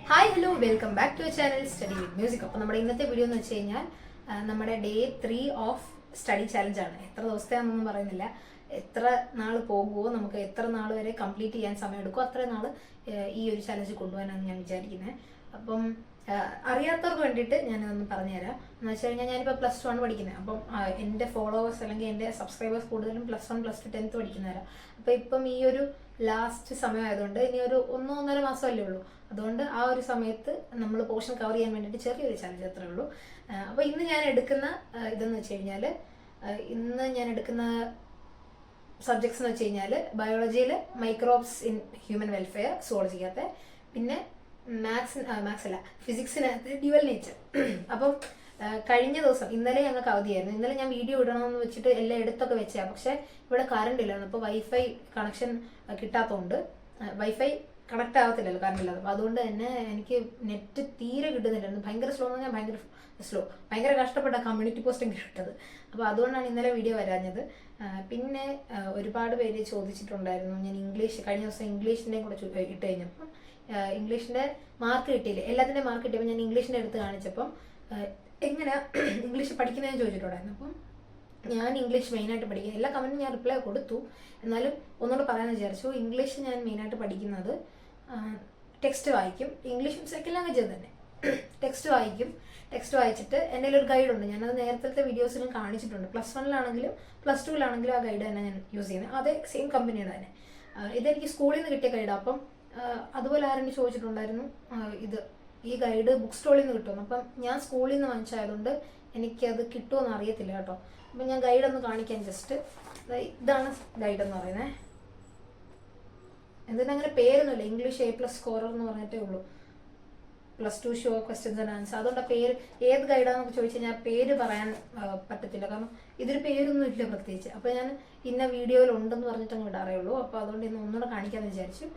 Hi hello welcome back to channel study with music. അപ്പോൾ നമ്മുടെ ഇന്നത്തെ വീഡിയോ എന്ന് വെച്ച് കഴിഞ്ഞാൽ നമ്മുടെ ഡേ 3 ഓഫ് സ്റ്റഡി ചാലഞ്ചാണ്. എത്ര ദിവസത്തെയാണെന്നൊന്നും പറയുന്നില്ല, എത്ര നാൾ പോകുമോ, നമുക്ക് എത്ര നാൾ വരെ കംപ്ലീറ്റ് ചെയ്യാൻ സമയം എടുക്കുമോ അത്ര നാൾ ഈ ഒരു ചാലഞ്ച് കൊണ്ടുപോകാനാണ് ഞാൻ വിചാരിക്കുന്നത്. അപ്പം അറിയാത്തവർക്ക് വേണ്ടിയിട്ട് ഞാനതൊന്ന് പറഞ്ഞുതരാം. എന്ന് വെച്ച് കഴിഞ്ഞാൽ ഞാനിപ്പോൾ +1 പഠിക്കുന്നത്. അപ്പം എൻ്റെ ഫോളോവേഴ്സ് അല്ലെങ്കിൽ എൻ്റെ സബ്സ്ക്രൈബേഴ്സ് കൂടുതലും +1 +2 10th പഠിക്കുന്നവരാണ്. അപ്പോൾ ഇപ്പം ഈ ഒരു ലാസ്റ്റ് സമയമായതുകൊണ്ട് ഇനി ഒരു 1-1.5 മാസമല്ലേ ഉള്ളൂ. അതുകൊണ്ട് ആ ഒരു സമയത്ത് നമ്മൾ പോർഷൻ കവർ ചെയ്യാൻ വേണ്ടിയിട്ട് ചെറിയൊരു ചാലഞ്ച് അത്രേ ഉള്ളൂ. അപ്പോൾ ഇന്ന് ഞാൻ എടുക്കുന്ന ഇതെന്ന് വെച്ച് കഴിഞ്ഞാൽ ഇന്ന് ഞാൻ എടുക്കുന്ന സബ്ജക്ട്സ് എന്ന് വെച്ച് കഴിഞ്ഞാൽ ബയോളജിയിൽ മൈക്രോബ്സ് ഇൻ ഹ്യൂമൻ വെൽഫെയർ, സുവോളജിക്കകത്തെ, പിന്നെ മാത്സ് അല്ല ഫിസിക്സിനകത്ത് ഡ്യുവൽ നേച്ചർ. അപ്പം കഴിഞ്ഞ ദിവസം ഇന്നലെ ഞങ്ങൾക്ക് അവധിയായിരുന്നു. ഇന്നലെ ഞാൻ വീഡിയോ ഇടണമെന്ന് വെച്ചിട്ട് എല്ലാം എടുത്തൊക്കെ വെച്ചാൽ, പക്ഷേ ഇവിടെ കറണ്ട് ഇല്ലായിരുന്നു. അപ്പോൾ വൈഫൈ കണക്ഷൻ കിട്ടാത്തതുകൊണ്ട് വൈഫൈ കണക്ട് ആവത്തില്ലല്ലോ കറണ്ട് ഇല്ലാതെ. അപ്പോൾ അതുകൊണ്ട് തന്നെ എനിക്ക് നെറ്റ് തീരെ കിട്ടുന്നില്ലായിരുന്നു. ഭയങ്കര സ്ലോ എന്ന് പറഞ്ഞാൽ ഭയങ്കര കഷ്ടപ്പെട്ട കമ്മ്യൂണിറ്റി പോസ്റ്റും കിട്ടത്. അപ്പോൾ അതുകൊണ്ടാണ് ഇന്നലെ വീഡിയോ വരാഞ്ഞത്. പിന്നെ ഒരുപാട് പേര് ചോദിച്ചിട്ടുണ്ടായിരുന്നു, ഞാൻ ഇംഗ്ലീഷ് കഴിഞ്ഞ ദിവസം ഇംഗ്ലീഷിൻ്റെയും കൂടെ ഇട്ട് കഴിഞ്ഞപ്പം ഇംഗ്ലീഷിൻ്റെ മാർക്ക് കിട്ടിയില്ലേ, എല്ലാത്തിൻ്റെയും മാർക്ക് കിട്ടിയപ്പോൾ ഞാൻ ഇംഗ്ലീഷിൻ്റെ എടുത്ത് കാണിച്ചപ്പം എങ്ങനെയാ ഇംഗ്ലീഷ് പഠിക്കുന്നതെന്ന് ചോദിച്ചിട്ടുണ്ടായിരുന്നു. അപ്പം ഞാൻ ഇംഗ്ലീഷ് മെയിനായിട്ട് പഠിക്കുക, എല്ലാ കമൻറ്റും ഞാൻ റിപ്ലൈ കൊടുത്തു. എന്നാലും ഒന്നുകൂടെ പറയാമെന്ന് വിചാരിച്ചു. ഇംഗ്ലീഷ് ഞാൻ മെയിനായിട്ട് പഠിക്കുന്നത് ടെക്സ്റ്റ് വായിക്കും. ഇംഗ്ലീഷും സെക്കൻഡ് ലാംഗ്വേജ് തന്നെ. ടെക്സ്റ്റ് വായിച്ചിട്ട് എൻ്റെ ഒരു ഗൈഡുണ്ട്, ഞാനത് നേരത്തെ വീഡിയോസിലും കാണിച്ചിട്ടുണ്ട്. +1 +2 ആ ഗൈഡ് തന്നെ ഞാൻ യൂസ് ചെയ്യുന്നത്. അതേ സെയിം കമ്പനിയുടെ തന്നെ. ഇതെനിക്ക് സ്കൂളിൽ നിന്ന് കിട്ടിയ ഗൈഡാണ്. അപ്പം അതുപോലെ ആരെങ്കിലും ചോദിച്ചിട്ടുണ്ടായിരുന്നു ഈ ഗൈഡ് ബുക്ക് സ്റ്റോളിൽ നിന്ന് കിട്ടുമെന്ന്. അപ്പം ഞാൻ സ്കൂളിൽ നിന്ന് വാങ്ങിച്ചായതുകൊണ്ട് എനിക്കത് കിട്ടുമെന്ന് അറിയത്തില്ല കേട്ടോ. അപ്പം ഞാൻ ഗൈഡൊന്ന് കാണിക്കാൻ ജസ്റ്റ്. ഇതാണ് ഗൈഡ് എന്ന് പറയുന്നത്. എന്തിനങ്ങനെ പേരൊന്നുമില്ല, ഇംഗ്ലീഷ് A+ സ്കോറർ എന്ന് പറഞ്ഞിട്ടേ ഉള്ളൂ. +2 ഷോ ക്വസ്റ്റ്യൻസ് ആൻഡ് ആൻസർ. അതുകൊണ്ട് പേര് ഏത് ഗൈഡാണെന്നൊക്കെ ചോദിച്ചു കഴിഞ്ഞാൽ പേര് പറയാൻ പറ്റത്തില്ല, കാരണം ഇതിന് പേരൊന്നും ഇല്ല പ്രത്യേകിച്ച്. അപ്പോൾ ഞാൻ ഇന്ന വീഡിയോയിൽ ഉണ്ടെന്ന് പറഞ്ഞിട്ട് അങ്ങ് ഇടാറേ ഉള്ളൂ. അപ്പോൾ അതുകൊണ്ട് ഇന്ന് ഒന്നുകൂടെ കാണിക്കാമെന്ന് വിചാരിച്ചു.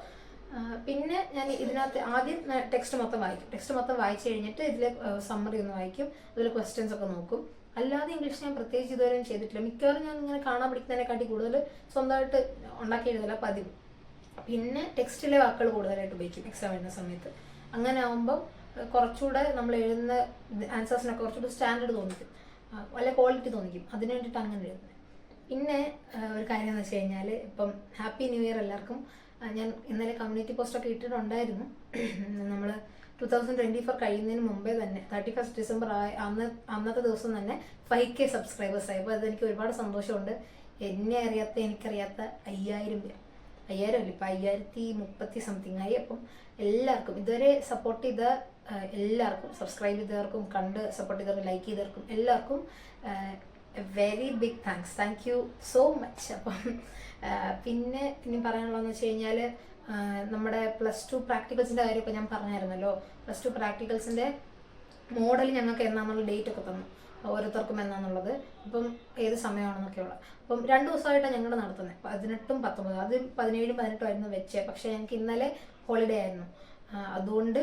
പിന്നെ ഞാൻ ഇതിനകത്ത് ആദ്യം ടെക്സ്റ്റ് മൊത്തം വായിച്ചു കഴിഞ്ഞിട്ട് ഇതിലെ സമ്മറി ഒന്ന് വായിക്കും, അതിൽ ക്വസ്റ്റ്യൻസ് ഒക്കെ നോക്കും. അല്ലാതെ ഇംഗ്ലീഷ് ഞാൻ പ്രത്യേകിച്ച് ഇതുവരെ ചെയ്തിട്ടില്ല. മിക്കവാറും ഞാൻ ഇങ്ങനെ കാണാൻ പഠിക്കുന്നതിനെക്കാട്ടി കൂടുതൽ സ്വന്തമായിട്ട് ഉണ്ടാക്കി എഴുതല പതിവ്. പിന്നെ ടെക്സ്റ്റിലെ വാക്കുകൾ കൂടുതലായിട്ട് ഉപയോഗിക്കും എക്സാം എഴുതുന്ന സമയത്ത്. അങ്ങനെ ആകുമ്പോൾ കുറച്ചുകൂടെ നമ്മൾ എഴുതുന്ന ആൻസേഴ്സിനൊക്കെ കുറച്ചുകൂടി സ്റ്റാൻഡേർഡ് തോന്നിക്കും, വല്ല ക്വാളിറ്റി തോന്നിക്കും. അതിന് വേണ്ടിയിട്ട് അങ്ങനെ എഴുതുന്നത്. പിന്നെ ഒരു കാര്യം എന്ന് വെച്ച് കഴിഞ്ഞാൽ, ഇപ്പം ഹാപ്പി ന്യൂ ഇയർ എല്ലാവർക്കും. ഞാൻ ഇന്നലെ കമ്മ്യൂണിറ്റി പോസ്റ്റൊക്കെ ഇട്ടിട്ടുണ്ടായിരുന്നു. നമ്മൾ 2024 കഴിയുന്നതിന് മുമ്പേ തന്നെ 31 ഡിസംബർ അന്നത്തെ ദിവസം തന്നെ 5K സബ്സ്ക്രൈബേഴ്സ് ആയി. അപ്പോൾ അതെനിക്ക് ഒരുപാട് സന്തോഷമുണ്ട്. എനിക്കറിയാത്ത 5000 പേര്, 5000 അല്ല ഇപ്പം 5030 സംതിങ് ആയി. അപ്പം എല്ലാവർക്കും ഇതുവരെ സപ്പോർട്ട് ചെയ്ത എല്ലാവർക്കും, സബ്സ്ക്രൈബ് ചെയ്തവർക്കും, കണ്ട് സപ്പോർട്ട് ചെയ്തവർക്കും, ലൈക്ക് ചെയ്തവർക്കും എല്ലാവർക്കും very big thank you so much. അപ്പം പിന്നെ ഇനി പറയാനുള്ളതെന്ന് വെച്ച് കഴിഞ്ഞാൽ, നമ്മുടെ +2 പ്രാക്ടിക്കൽസിൻ്റെ കാര്യമൊക്കെ ഞാൻ പറഞ്ഞായിരുന്നല്ലോ. +2 പ്രാക്ടിക്കൽസിൻ്റെ മോഡൽ ഞങ്ങൾക്ക് എന്നാന്നുള്ള ഡേറ്റ് ഒക്കെ തന്നു, ഓരോരുത്തർക്കും എന്നാന്നുള്ളത്, അപ്പം ഏത് സമയമാണെന്നൊക്കെയുള്ള. അപ്പം 2 ദിവസമായിട്ടാണ് ഞങ്ങൾ നടത്തുന്നത്, 18ഉം 19. അത് 17ഉം 18ഉം ആയിരുന്നു വെച്ചത്. പക്ഷേ ഞങ്ങൾക്ക് ഇന്നലെ ഹോളിഡേ ആയിരുന്നു. അതുകൊണ്ട്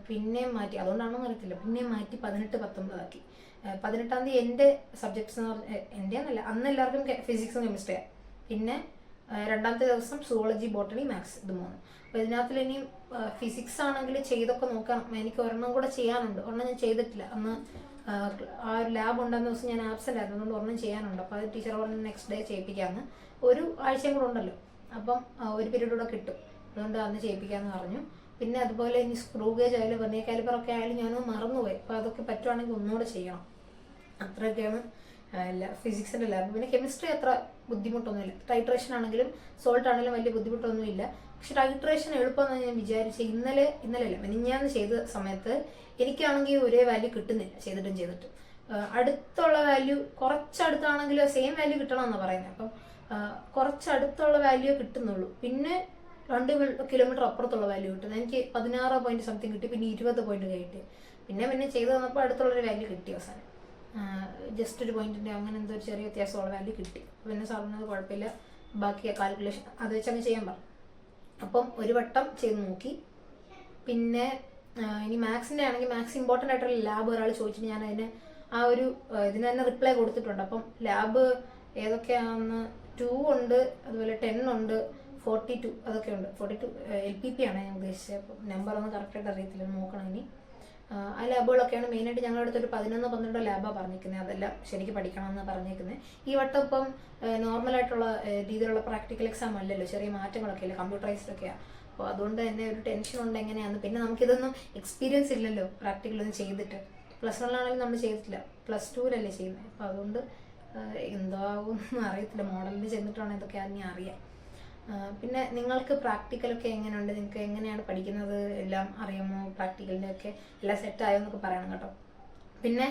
പിന്നെയും മാറ്റി, അതുകൊണ്ടാണെന്ന് അറിയത്തില്ല, പിന്നെയും മാറ്റി 18, 19 ആക്കി. 18-ാം തീയതി എൻ്റെ സബ്ജക്ട്സ് എന്ന് പറഞ്ഞാൽ എൻ്റെ എന്നല്ല, അന്ന് എല്ലാവർക്കും ഫിസിക്സും കെമിസ്ട്രിയാണ്. പിന്നെ 2ാമത്തെ ദിവസം സുവോളജി, ബോട്ടണി, മാത്സ്, ഇത് 3. അപ്പോൾ ഇതിനകത്തിൽ ഇനിയും ഫിസിക്സ് ആണെങ്കിൽ ചെയ്തൊക്കെ നോക്കാം. എനിക്ക് ഒരെണ്ണം കൂടെ ചെയ്യാനുണ്ട്, ഒരെണ്ണം ഞാൻ ചെയ്തിട്ടില്ല. അന്ന് ആ ഒരു ലാബ് ഉണ്ടാകുന്ന ദിവസം ഞാൻ ആബ്സെൻ്റ് ആയിരുന്നു, അതുകൊണ്ട് ഒരെണ്ണം ചെയ്യാനുണ്ട്. അപ്പോൾ അത് ടീച്ചർ പറഞ്ഞ് നെക്സ്റ്റ് ഡേ ചെയ്യിപ്പിക്കാമെന്ന്. ഒരു ആഴ്ചയും കൂടെ ഉണ്ടല്ലോ, അപ്പം ഒരു പീരീഡ് കൂടെ കിട്ടും, അതുകൊണ്ട് അന്ന് ചെയ്യിപ്പിക്കാമെന്ന് പറഞ്ഞു. പിന്നെ അതുപോലെ ഇനി സ്ക്രൂ ഗേജ് ആയാലും വെർനിയർ കാലിപ്പറൊക്കെ ആയാലും ഞാനത് മറന്നുപോയി. അപ്പോൾ അതൊക്കെ പറ്റുവാണെങ്കിൽ ഒന്നുകൂടെ ചെയ്യണം. അത്രയൊക്കെയാണ് ഫിസിക്സിൻ്റെ ലാബ്. പിന്നെ കെമിസ്ട്രി അത്ര ബുദ്ധിമുട്ടൊന്നുമില്ല. ടൈട്രേഷൻ ആണെങ്കിലും സോൾട്ട് ആണെങ്കിലും വലിയ ബുദ്ധിമുട്ടൊന്നുമില്ല. പക്ഷെ ടൈട്രേഷൻ എളുപ്പമെന്ന് ഞാൻ വിചാരിച്ച് ഇന്നലെയല്ല മിനിഞ്ഞാന്ന് ചെയ്ത സമയത്ത് എനിക്കാണെങ്കിൽ ഒരേ വാല്യൂ കിട്ടുന്നില്ല, ചെയ്തിട്ടും. അടുത്തുള്ള വാല്യൂ കുറച്ചടുത്താണെങ്കിലും സെയിം വാല്യൂ കിട്ടണമെന്നാണ് പറയുന്നത്. അപ്പം കുറച്ചടുത്തുള്ള വാല്യൂ കിട്ടുന്നുള്ളൂ. പിന്നെ 2 കിലോമീറ്റർ അപ്പുറത്തുള്ള വാല്യൂ കിട്ടുന്നത് എനിക്ക് 16 പോയിന്റ് സംതിങ് കിട്ടി. പിന്നെ 20 പോയിന്റ് കിട്ടി. പിന്നെ ചെയ്ത് തന്നപ്പോൾ അടുത്തുള്ളൊരു വാല്യൂ കിട്ടി. അവസാനം ജസ്റ്റ് ഒരു പോയിന്റിൻ്റെ അങ്ങനെ എന്തോ ഒരു ചെറിയ വ്യത്യാസമുള്ള വാല്യൂ കിട്ടി. പിന്നെ സാറിനത് കുഴപ്പമില്ല, ബാക്കി കാൽക്കുലേഷൻ അത് വെച്ച് അങ്ങ് ചെയ്യാൻ പറഞ്ഞു. അപ്പം ഒരു വട്ടം ചെയ്ത് നോക്കി. പിന്നെ ഇനി മാത്സിൻ്റെ ആണെങ്കിൽ മാത്സ് ഇമ്പോർട്ടൻ്റ് ആയിട്ടുള്ള ലാബ് ഒരാൾ ചോദിച്ചിട്ട് ഞാൻ അതിന് ഇതിന് തന്നെ റിപ്ലൈ കൊടുത്തിട്ടുണ്ട്. അപ്പം ലാബ് ഏതൊക്കെയാണെന്ന് 2 ഉണ്ട്, അതുപോലെ 10 ഉണ്ട്, 42 അതൊക്കെ ഉണ്ട്. 42 LPP ആണ് ഞാൻ ഉദ്ദേശിച്ചത്. അപ്പോൾ നമ്പറൊന്നും കറക്റ്റായിട്ട് അറിയത്തില്ല, നോക്കണം ഇനി. ആ ലാബുകളൊക്കെയാണ് മെയിനായിട്ട് ഞങ്ങളുടെ അടുത്തൊരു 11-12 ലാബാണ് പറഞ്ഞിരിക്കുന്നത്. അതെല്ലാം ശരിക്കും പഠിക്കണമെന്ന് പറഞ്ഞേക്കുന്നത്. ഈ വട്ടം ഇപ്പം നോർമലായിട്ടുള്ള രീതിയിലുള്ള പ്രാക്ടിക്കൽ എക്സാം അല്ലല്ലോ, ചെറിയ മാറ്റങ്ങളൊക്കെ അല്ലേ, കമ്പ്യൂട്ടറൈസ്ഡ് ഒക്കെയാണ്. അപ്പോൾ അതുകൊണ്ട് തന്നെ ഒരു ടെൻഷൻ ഉണ്ട് എങ്ങനെയാണ്. പിന്നെ നമുക്കിതൊന്നും എക്സ്പീരിയൻസ് ഇല്ലല്ലോ പ്രാക്ടിക്കലൊന്നും ചെയ്തിട്ട്. +1 നമ്മൾ ചെയ്തിട്ടില്ല, +2 ചെയ്യുന്നത്. അപ്പോൾ അതുകൊണ്ട് എന്താവും അറിയത്തില്ല. മോഡലിന് ചെന്നിട്ടാണ് ഇതൊക്കെ അതിനെ അറിയാം. പിന്നെ നിങ്ങൾക്ക് പ്രാക്ടിക്കലൊക്കെ എങ്ങനെയുണ്ട്, നിങ്ങൾക്ക് എങ്ങനെയാണ് പഠിക്കുന്നത് എല്ലാം അറിയാമോ, പ്രാക്ടിക്കലിൻ്റെ ഒക്കെ എല്ലാം സെറ്റായോ എന്നൊക്കെ പറയണം കേട്ടോ. പിന്നെ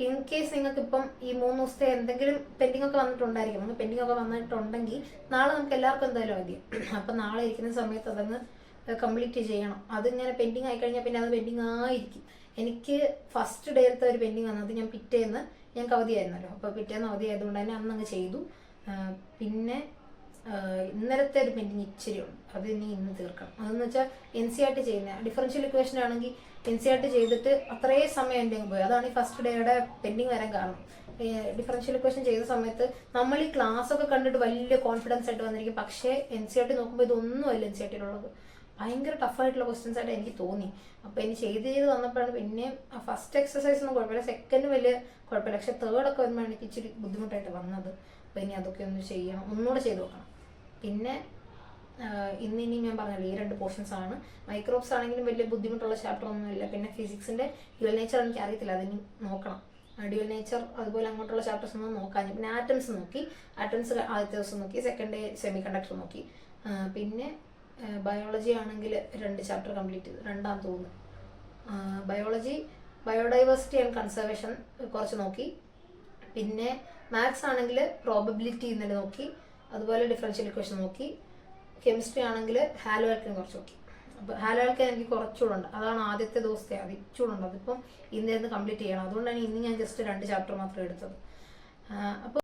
ഇൻ കേസ് നിങ്ങൾക്ക് ഇപ്പം ഈ 3 ദിവസത്തെ എന്തെങ്കിലും പെൻഡിങ് ഒക്കെ വന്നിട്ടുണ്ടായിരിക്കും. നമുക്ക് പെൻഡിങ് ഒക്കെ വന്നിട്ടുണ്ടെങ്കിൽ നാളെ നമുക്ക് എല്ലാവർക്കും എന്തായാലും ആദ്യം. അപ്പം നാളെ ഇരിക്കുന്ന സമയത്ത് അതങ്ങ് കംപ്ലീറ്റ് ചെയ്യണം. അതിങ്ങനെ പെൻഡിങ് ആയി കഴിഞ്ഞാൽ പിന്നെ അത് പെൻഡിങ് ആയിരിക്കും. എനിക്ക് ഫസ്റ്റ് ഡേയിലത്തെ ഒരു പെൻഡിങ് വന്നത് ഞാൻ പിറ്റേന്ന് ഞങ്ങൾക്ക് അവധിയായിരുന്നല്ലോ, അപ്പോൾ പിറ്റേന്ന് അവധി ആയതുകൊണ്ട് തന്നെ അന്നങ്ങ് ചെയ്തു. പിന്നെ ഇന്നലത്തെ ഒരു പെൻഡിങ് ഇച്ചിരി ഉണ്ട്, അത് ഇന്ന് തീർക്കണം. അതെന്ന് വെച്ചാൽ NCERT ചെയ്യുന്ന ഡിഫറൻഷ്യൽ ഇക്വേഷൻ ആണെങ്കിൽ NCERT ചെയ്തിട്ട് അത്രയും സമയം എൻ്റെ പോയി. അതാണ് ഈ ഫസ്റ്റ് ഡേയുടെ പെൻഡിങ് വരാൻ കാരണം. ഡിഫറൻഷ്യൽ ഇക്വേഷൻ ചെയ്ത സമയത്ത് നമ്മൾ ഈ ക്ലാസ് ഒക്കെ കണ്ടിട്ട് വലിയ കോൺഫിഡൻസ് ആയിട്ട് വന്നിരിക്കും. പക്ഷേ NCERT നോക്കുമ്പോൾ ഇതൊന്നുമല്ല NCERT-ലുള്ളത്. ഭയങ്കര ടഫായിട്ടുള്ള ക്വസ്റ്റ്യൻസ് ആയിട്ട് എനിക്ക് തോന്നി. അപ്പോൾ എനിക്ക് ചെയ്ത് വന്നപ്പോഴാണ് പിന്നെ ഫസ്റ്റ് എക്സസൈസ് ഒന്നും കുഴപ്പമില്ല, സെക്കൻഡ് വലിയ കുഴപ്പമില്ല, പക്ഷെ തേർഡൊക്കെ വരുമ്പോഴാണ് എനിക്ക് ഇച്ചിരി ബുദ്ധിമുട്ടായിട്ട് വന്നത്. അപ്പോൾ ഇനി അതൊക്കെ ഒന്ന് ചെയ്യണം, ഒന്നുകൂടെ ചെയ്ത് നോക്കണം. പിന്നെ ഇനി ഞാൻ പറഞ്ഞല്ലോ ഈ 2 പോർഷൻസ് ആണ്. മൈക്രോബ്സ് ആണെങ്കിലും വലിയ ബുദ്ധിമുട്ടുള്ള ചാപ്റ്റർ ഒന്നുമില്ല. പിന്നെ ഫിസിക്സിൻ്റെ ഡ്യുവൽ നേച്ചർ എനിക്ക് അറിയത്തില്ല, അതിന് നോക്കണം. ഡ്യുവൽ നേച്ചർ അതുപോലെ അങ്ങോട്ടുള്ള ചാപ്റ്റേഴ്സ് ഒന്നും നോക്കാൻ. പിന്നെ ആറ്റംസ് നോക്കി, ആറ്റംസ് ആദ്യത്തെ ദിവസം നോക്കി, സെക്കൻഡ് ഡേ സെമി കണ്ടക്ടർ നോക്കി. പിന്നെ ബയോളജി ആണെങ്കിൽ 2 ചാപ്റ്റർ കംപ്ലീറ്റ് ചെയ്തു, 2 തോന്നുന്നു. ബയോളജി ബയോഡൈവേഴ്സിറ്റി ആൻഡ് കൺസർവേഷൻ കുറച്ച് നോക്കി. പിന്നെ മാത്സ് ആണെങ്കിൽ പ്രോബബിലിറ്റി ഇന്നലെ നോക്കി, അതുപോലെ ഡിഫറൻഷ്യൽ ഇക്വേഷൻ നോക്കി. കെമിസ്ട്രി ആണെങ്കിൽ ഹാലോ ആൽക്കൻ കുറച്ച് നോക്കി. അപ്പോൾ ഹാലോ ആൽക്കൻ എനിക്ക് കുറച്ചുകൂടെ ഉണ്ട്, അതാണ് ആദ്യത്തെ ദിവസത്തെ അത് ഇച്ചുകൂടെ ഉണ്ട്. അതിപ്പം ഇന്നിരുന്ന് കംപ്ലീറ്റ് ചെയ്യണം. അതുകൊണ്ടാണ് ഇന്ന് ഞാൻ ജസ്റ്റ് 2 ചാപ്റ്റർ മാത്രം എടുത്തത്. അപ്പോൾ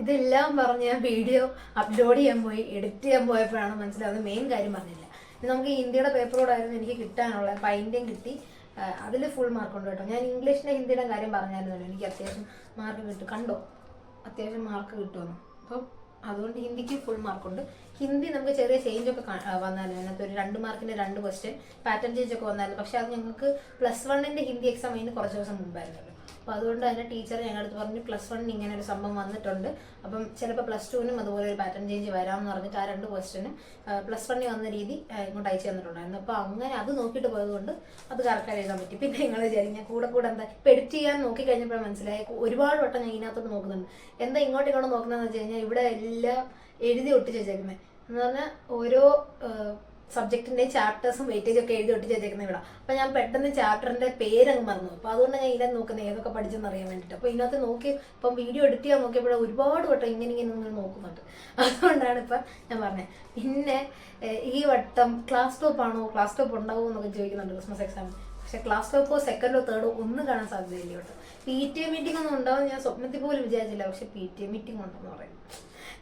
ഇതെല്ലാം പറഞ്ഞ് ഞാൻ വീഡിയോ അപ്ലോഡ് ചെയ്യാൻ പോയി, എഡിറ്റ് ചെയ്യാൻ പോയപ്പോഴാണ് മനസ്സിലാവുന്നത് മെയിൻ കാര്യം പറഞ്ഞില്ല. നമുക്ക് ഇന്ത്യയുടെ പേപ്പറോടായിരുന്നു എനിക്ക് കിട്ടാനുള്ളത്. അപ്പോൾ അതിൻ്റെയും കിട്ടി, അതിൽ ഫുൾ മാർക്കുണ്ട് കേട്ടോ. ഞാൻ ഇംഗ്ലീഷിൻ്റെ ഹിന്ദിയുടെ കാര്യം പറഞ്ഞായിരുന്നല്ലോ, എനിക്ക് അത്യാവശ്യം മാർക്ക് കിട്ടും. കണ്ടോ അത്യാവശ്യം മാർക്ക് കിട്ടുമെന്ന്. അപ്പം അതുകൊണ്ട് ഹിന്ദിക്ക് ഫുൾ മാർക്കുണ്ട്. ഹിന്ദി നമുക്ക് ചെറിയ ചേഞ്ച് ഒക്കെ വന്നായിരുന്നു. അതിനകത്ത് ഒരു 2 മാർക്കിൻ്റെ 2 ക്വസ്റ്റ്യൻ പാറ്റേൺ ചേഞ്ച് ഒക്കെ വന്നായിരുന്നു. പക്ഷെ അത് ഞങ്ങൾക്ക് +1 ഹിന്ദി എക്സാം അതിന് കുറച്ച് ദിവസം മുമ്പായിരുന്നല്ലോ. അപ്പോൾ അതുകൊണ്ട് തന്നെ ടീച്ചർ ഞങ്ങളുടെ അടുത്ത് പറഞ്ഞു +1 ഇങ്ങനെ ഒരു സംഭവം വന്നിട്ടുണ്ട്, അപ്പം ചിലപ്പോൾ +2 അതുപോലെ ഒരു പാറ്റേൺ ചേഞ്ച് വരാമെന്ന് പറഞ്ഞിട്ട് ആ 2 ക്വസ്റ്റ്യനും +1 വന്ന രീതി ഇങ്ങോട്ട് അയച്ചു തന്നിട്ടുണ്ടായിരുന്നു. അപ്പോൾ അങ്ങനെ അത് നോക്കിയിട്ട് പോയതുകൊണ്ട് അത് കറക്റ്റായി എഴുതാൻ പറ്റി. പിന്നെ നിങ്ങൾ വിചാരിക്കും ഞാൻ കൂടെ എന്താ ഇപ്പോൾ എഡിറ്റ് ചെയ്യാൻ നോക്കി കഴിഞ്ഞപ്പോഴാണ് മനസ്സിലായി ഒരുപാട് വട്ടം ഞാൻ ഇതിനകത്തോട്ട് നോക്കുന്നുണ്ട്. എന്താ ഇങ്ങോട്ട് നോക്കുന്നതെന്ന് വെച്ച് കഴിഞ്ഞാൽ ഇവിടെ എല്ലാം എഴുതി ഒട്ടിച്ച് വെച്ചേക്കുന്നത് എന്ന് പറഞ്ഞാൽ ഓരോ സബ്ജക്റ്റിൻ്റെ ചാപ്റ്റേഴ്സും വെയിറ്റേജ് ഒക്കെ എഴുതി ഒട്ടിച്ച് വെച്ചേക്കുന്ന ഇവിടെ. അപ്പോൾ ഞാൻ പെട്ടെന്ന് ചാപ്റ്ററിൻ്റെ പേരങ്ങ് മറന്നു. അപ്പോൾ അതുകൊണ്ട് ഞാൻ ഇതിനെ നോക്കുന്നത് ഏതൊക്കെ പഠിച്ചെന്ന് അറിയാൻ വേണ്ടിയിട്ട്. അപ്പോൾ ഇതിനകത്ത് നോക്കി ഇപ്പം വീഡിയോ എഡിറ്റ് ചെയ്യാൻ നോക്കിയപ്പോൾ ഒരുപാട് വട്ടം ഇങ്ങനെ നോക്കുന്നുണ്ട്. അതുകൊണ്ടാണ് ഇപ്പം ഞാൻ പറഞ്ഞത്. പിന്നെ ഈ വട്ടം ക്ലാസ് ടോപ്പ് ആണോ, ക്ലാസ് ടോപ്പ് ഉണ്ടാവുമോ എന്നൊക്കെ ചോദിക്കുന്നുണ്ട് ക്രിസ്മസ് എക്സാമിന്. പക്ഷെ ക്ലാസ് ടോപ്പോ സെക്കൻഡോ തേർഡോ ഒന്നും കാണാൻ സാധ്യതയില്ല കേട്ടോ. PTA മീറ്റിംഗ് ഒന്നും ഉണ്ടാവും ഞാൻ സ്വപ്നത്തിൽ പോലും വിചാരിച്ചില്ല. പക്ഷെ PTA മീറ്റിംഗ് ഉണ്ടെന്ന് പറയും.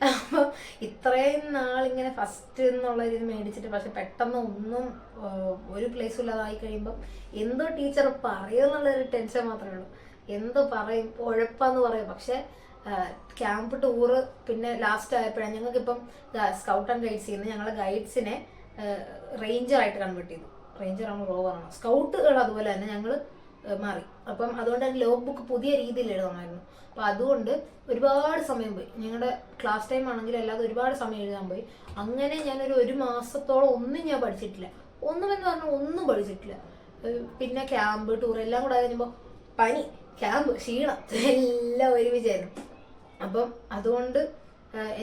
അപ്പം ഇത്രയും നാളിങ്ങനെ ഫസ്റ്റ് എന്നുള്ള ഇത് മേടിച്ചിട്ട് പക്ഷെ പെട്ടെന്ന് ഒന്നും ഒരു പ്ലേസും ഇല്ലാതായി കഴിയുമ്പം എന്തോ ടീച്ചർ പറയുമെന്നുള്ളൊരു ടെൻഷൻ മാത്രമേ ഉള്ളൂ. എന്തോ പറയും, ഉഴപ്പാന്ന് പറയും. പക്ഷെ ക്യാമ്പ് ടൂറ് പിന്നെ ലാസ്റ്റ് ആയപ്പോഴാണ് ഞങ്ങൾക്കിപ്പം സ്കൗട്ട് ആൻഡ് ഗൈഡ്സ് ചെയ്യുന്നത്. ഞങ്ങളെ ഗൈഡ്സിനെ റേഞ്ചറായിട്ട് കൺവേർട്ട് ചെയ്തു. റേഞ്ചറാണോ റോവറാണോ, സ്കൗട്ടുകൾ അതുപോലെ തന്നെ ഞങ്ങൾ മാറി. അപ്പം അതുകൊണ്ട് തന്നെ ലോഗ് ബുക്ക് പുതിയ രീതിയിൽ എഴുതണമായിരുന്നു. അപ്പോൾ അതുകൊണ്ട് ഒരുപാട് സമയം പോയി. ഞങ്ങളുടെ ക്ലാസ് ടൈം ആണെങ്കിൽ അല്ലാതെ ഒരുപാട് സമയം എഴുതാൻ പോയി. അങ്ങനെ ഞാനൊരു 1 മാസത്തോളം ഒന്നും ഞാൻ പഠിച്ചിട്ടില്ല. ഒന്നുമെന്ന് പറഞ്ഞാൽ ഒന്നും പഠിച്ചിട്ടില്ല. പിന്നെ ക്യാമ്പ് ടൂർ എല്ലാം കൂടെ കഴിയുമ്പോൾ പനി, ക്യാമ്പ്, ക്ഷീണം എല്ലാം ഒരുമിച്ചായിരുന്നു. അപ്പം അതുകൊണ്ട്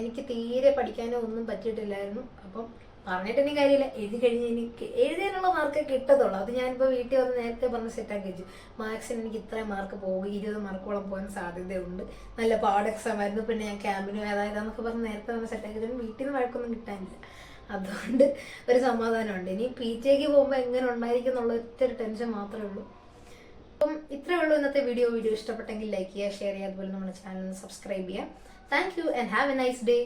എനിക്ക് തീരെ പഠിക്കാനോ ഒന്നും പറ്റിയിട്ടില്ലായിരുന്നു. അപ്പം പറഞ്ഞിട്ടെന്നെ കാര്യമില്ല, എഴുതി കഴിഞ്ഞ് എനിക്ക് എഴുതാനുള്ള മാർക്ക് കിട്ടത്തുള്ളൂ. അത് ഞാനിപ്പോൾ വീട്ടിൽ വന്ന് നേരത്തെ പറഞ്ഞ് സെറ്റാക്കി വെച്ചു. മാത്സിന് എനിക്ക് ഇത്രയും മാർക്ക് പോകും, 20 മാർക്കോളം പോകാൻ സാധ്യതയുണ്ട്, നല്ല പാട് എക്സാം ആയിരുന്നു, പിന്നെ ഞാൻ ക്യാമ്പിന് ഏതായതാന്നൊക്കെ പറഞ്ഞ് നേരത്തെ വന്ന് സെറ്റാക്കി വെച്ചു. വീട്ടിൽ നിന്ന് വഴക്കൊന്നും കിട്ടാനില്ല. അതുകൊണ്ട് ഒരു സമാധാനമുണ്ട്. ഇനി PTക്ക് പോകുമ്പോൾ എങ്ങനെ ഉണ്ടായിരിക്കും എന്നുള്ള ഒറ്റ ടെൻഷൻ മാത്രമേ ഉള്ളൂ. അപ്പം ഇത്രയേ ഉള്ളൂ ഇന്നത്തെ വീഡിയോ. ഇഷ്ടപ്പെട്ടെങ്കിൽ ലൈക്ക് ചെയ്യുക, ഷെയർ ചെയ്യുക, അതുപോലെ നമ്മുടെ ചാനൽ സബ്സ്ക്രൈബ് ചെയ്യുക. Thank you and have A nice day.